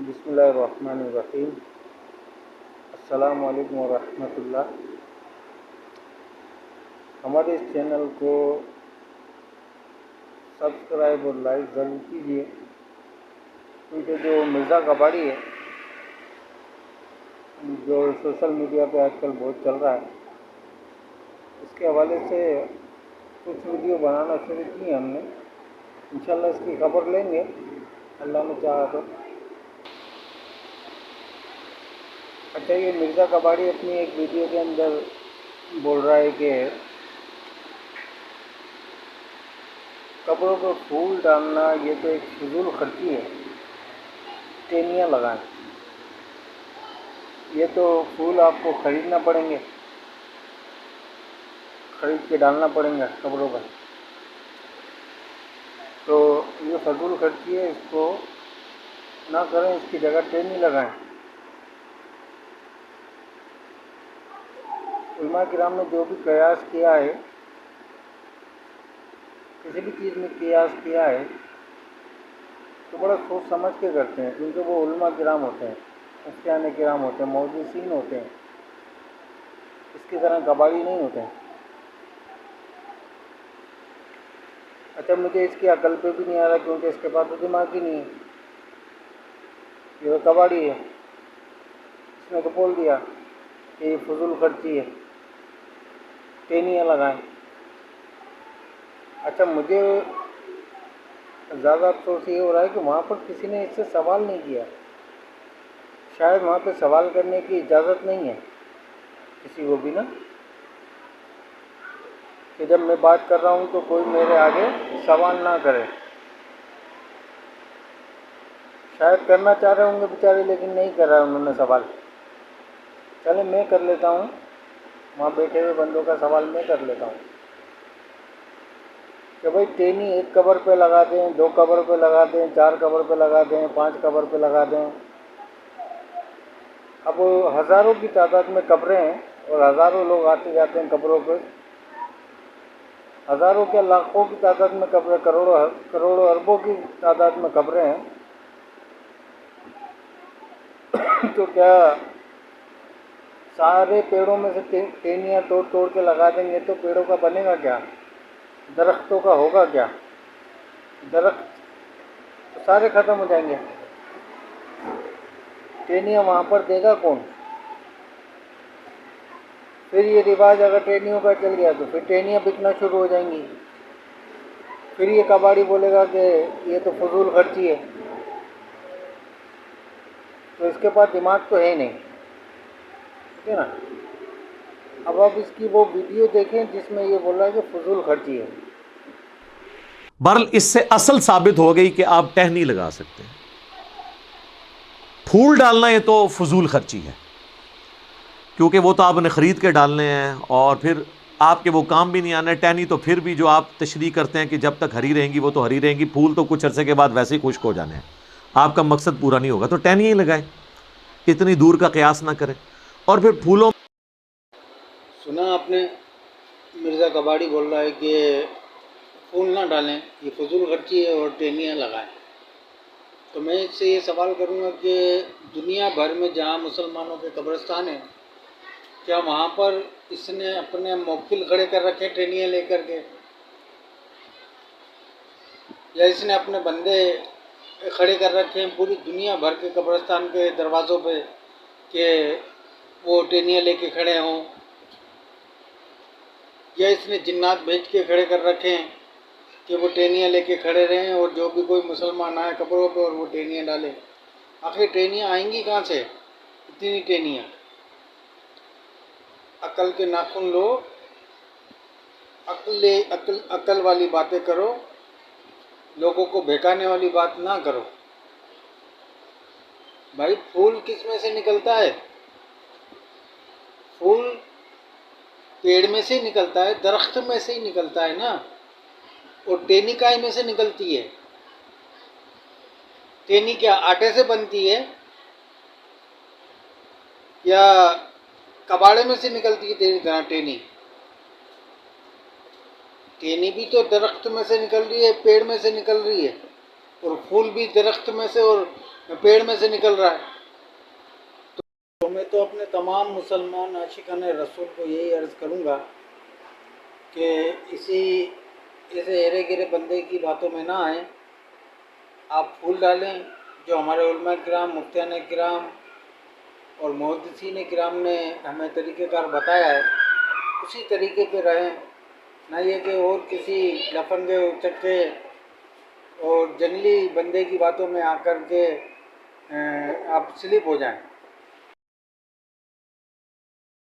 बिस्मिल्लाहिर्रहमानिर्रहीम। अस्सलामु अलैकुम वरहमतुल्लाह। हमारे इस चैनल को सब्सक्राइब और लाइक ज़रूर कीजिए, क्योंकि जो मिर्ज़ा कबाड़ी है, जो सोशल मीडिया पे आजकल बहुत चल रहा है, इसके हवाले से कुछ वीडियो बनाना शुरू किए हमने। इंशाल्लाह इसकी खबर लेंगे, अल्लाह ने चाहा तो। अच्छा, ये मिर्ज़ा कबाड़ी अपनी एक वीडियो के अंदर बोल रहा है कि कपड़ों पर फूल डालना ये तो एक फिजूल खर्ची है, टेनियाँ लगाएं। ये तो फूल आपको ख़रीदना पड़ेंगे, ख़रीद के डालना पड़ेगा कपड़ों पर, तो ये फजूल खर्ची है, इसको ना करें, इसकी जगह टेनी लगाएं। उलमा किराम ने जो भी कयास किया है, किसी भी चीज़ में कयास किया है, तो बड़ा सोच समझ के करते हैं, क्योंकि वो उलमा किराम होते हैं, मुफ्तियान किराम होते हैं, मुहद्दिसीन होते हैं, इसकी तरह कबाड़ी नहीं होते हैं। अच्छा, मुझे इसकी अकल पे भी नहीं आ रहा, क्योंकि इसके पास तो दिमाग ही नहीं है। ये तो कबाड़ी है, इसने तो बोल दिया कि ये फजूल खर्ची है, टेनियाँ लगाएं। अच्छा, मुझे ज़्यादा अफसोस ये हो रहा है कि वहाँ पर किसी ने इससे सवाल नहीं किया। शायद वहाँ पे सवाल करने की इजाज़त नहीं है किसी को भी ना, कि जब मैं बात कर रहा हूँ तो कोई मेरे आगे सवाल ना करे। शायद करना चाह रहे होंगे बेचारे, लेकिन नहीं कर रहा है उन्होंने सवाल। चले मैं कर लेता हूँ, वहाँ बैठे हुए बंदों का सवाल मैं कर लेता हूँ कि भाई टेनी एक कबर पे लगा दें, 2 कबर पे लगा दें, 4 कबर पे लगा दें, 5 कबर पे लगा दें। अब हज़ारों की तादाद में कब्रें हैं और हज़ारों लोग आते जाते हैं कब्रों पे, हज़ारों क्या लाखों की तादाद में कब्रें, करोड़ों अरबों की तादाद में कब्रें हैं। तो क्या सारे पेड़ों में से टेनियाँ तोड़ तोड़ के लगा देंगे तो पेड़ों का बनेगा क्या? दरख्तों का होगा क्या? दरख्त तो सारे ख़त्म हो जाएंगे। टेनियाँ वहाँ पर देगा कौन? फिर ये रिवाज अगर टेनियों का चल गया तो फिर टेनियाँ बिकना शुरू हो जाएंगी। फिर ये कबाड़ी बोलेगा कि ये तो फजूल खर्ची है, तो इसके पास दिमाग तो है नहीं, ठीक है ना। अब आप इसकी वो वीडियो देखें जिसमें ये बोल रहा है कि फजूल खर्ची है। बहरहाल इससे असल साबित हो गई कि आप टहनी लगा सकते हैं। फूल डालना ये तो फजूल खर्ची है, क्योंकि वो तो आपने ख़रीद के डालने हैं और फिर आपके वो काम भी नहीं आने। टहनी तो फिर भी जो आप तशरीह करते हैं कि जब तक हरी रहेंगी वो तो हरी रहेंगी, फूल तो कुछ अरसे के बाद वैसे ही खुश्क हो जाने हैं, आपका मकसद पूरा नहीं होगा, तो टहनी ही लगाए, इतनी दूर का कयास ना करें। और फिर फूलों, सुना आपने, मिर्ज़ा कबाड़ी बोल रहा है कि फूल ना डालें, ये फजूल खर्ची है और टेनियाँ लगाएं। तो मैं इससे ये सवाल करूँगा कि दुनिया भर में जहाँ मुसलमानों के कब्रिस्तान हैं, क्या वहाँ पर इसने अपने मौकिल खड़े कर रखे टेनियाँ लेकर के, या इसने अपने बंदे खड़े कर रखे हैं पूरी दुनिया भर के कब्रिस्तान के दरवाज़ों पे कि वो टेनियाँ लेके खड़े हों, या इसने जिन्नात भेज के खड़े कर रखे हैं कि वो टेनियाँ लेके खड़े रहें और जो भी कोई मुसलमान आए कब्रों पे और वो टेनियाँ डाले। आखिर टेनियाँ आएंगी कहाँ से, इतनी टेनियाँ? अकल के नाखून लो, अकल वाली बातें करो, लोगों को बहकाने वाली बात ना करो। भाई फूल किस में से निकलता है? फूल पेड़ में से निकलता है, दरख्त में से ही निकलता है ना, और टेनी काय में से निकलती है? टेनी क्या आटे से बनती है या कबाड़े में से निकलती है? तेरी तरह टेनी टेनी भी तो दरख्त में से निकल रही है, पेड़ में से निकल रही है, और फूल भी दरख्त में से और पेड़ में से निकल रहा है। तो मैं तो अपने तमाम मुसलमान आशिकान रसूल को यही अर्ज़ करूँगा कि इसी ऐसे एरे गिरे बंदे की बातों में ना आए। आप फूल डालें, जो हमारे उलमा किराम, मुफ्तियान किराम और मुहद्दिसीन किराम ने हमें तरीक़ेकार बताया है, उसी तरीके पे रहें। ना ये कि और किसी लफंगे उचक्के और जंगली बंदे की बातों में आकर के आप स्लिप हो जाएं।